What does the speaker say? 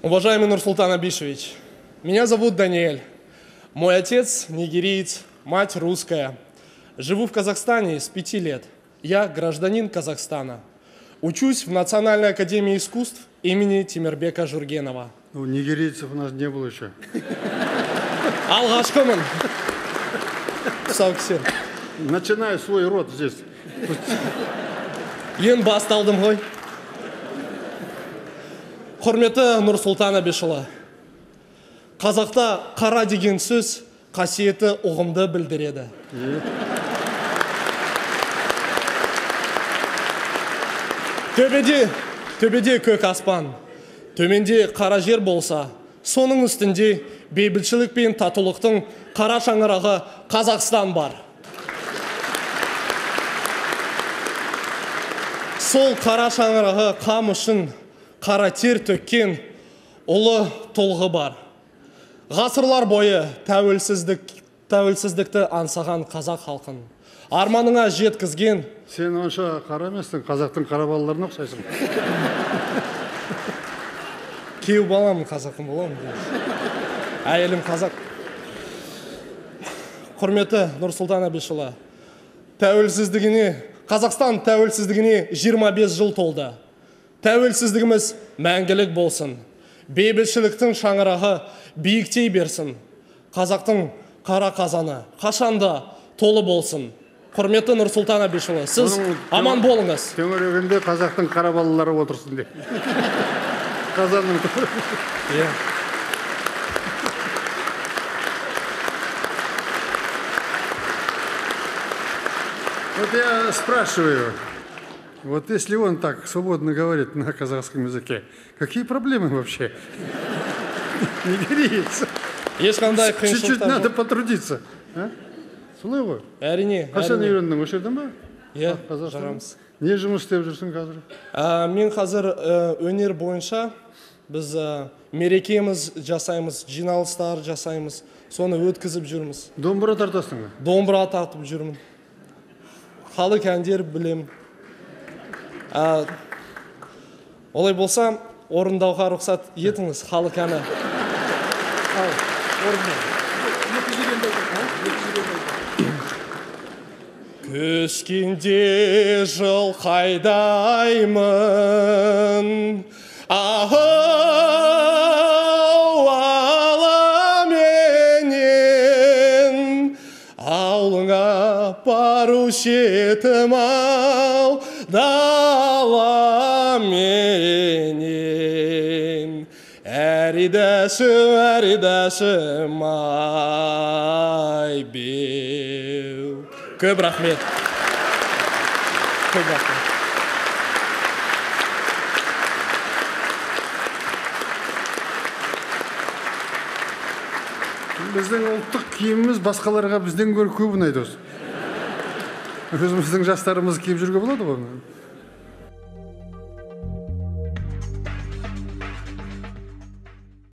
Уважаемый Нурсултан Абишевич, меня зовут Даниэль. Мой отец нигериец, мать русская. Живу в Казахстане с 5 лет. Я гражданин Казахстана. Учусь в Национальной академии искусств имени Тимирбека Жургенова. Ну, нигерийцев у нас не было еще. Алғашқымын. Начинаю свой род здесь. Ең басталдым ғой. Құрметті Нұрсұлтан Абишұлы. Қазақта қара деген сөз қасиеті ұғымды білдіреді. Төбеде көк аспан, төменде қара жер болса, соның үстінде бейбітшілік пен татулықтың қара шаңырағы Қазақстан бар. Сол қара шаңырағы қам үшін қара тер төккен ұлы толғы бар. Ғасырлар бойы тәуелсіздікті аңсаған қазақ халқын арманыңа жеткізген. Сен онша қара емессің, қазақтың қара балаларына ұқсайсың. Күйеу баламын, қазақтың боламын. Әйелім қазақ. Құрметті Нұрсұлтан Абишұлы, Қазақстан тәуелсіздігіне 25 жыл толды. Тәуелсіздігіміз мәңгілік болсын. Бейбітшіліктің шаңырағы биіктей берсін. Қазақтың қара қазаны қашанда толы болсын. Құрметті Нұрсұлтан Абишұлы, сіз аман болыңыз. Төңірегінде қазақтың қара балалары отырсын де. Қазанның Вот я спрашиваю, вот если он так свободно говорит на казахском языке, какие проблемы вообще? Нигериец. Чуть-чуть надо потрудиться. Солай ғой? Әрине. Қашан үйрендің, осы жерден ба? Иә, жарамыз. Не жұмыс істеп жүрсің қазір? Мен қазір өнер бойынша біз мерекеміз жасаймыз, жиналыстар жасаймыз, соны өткізіп жүрміз. Домбыра тартасың ба? Домбыра тартып жүрмін. Халық әндер білем. Олай болса, орындауға рұқсат етіңіз халық әні. Көшкенде жыл қайдаймын, ау ала менен, ауылыңа барушы едім ау дала менен. Әридәшім ай беу. Көп рахмет. Көп рахмет. Біздің ұлттық киіміміз басқаларға бізден гөрі көп ұнайды осы. Өзіміздің жастарымыз киіп жүрген болады ғой.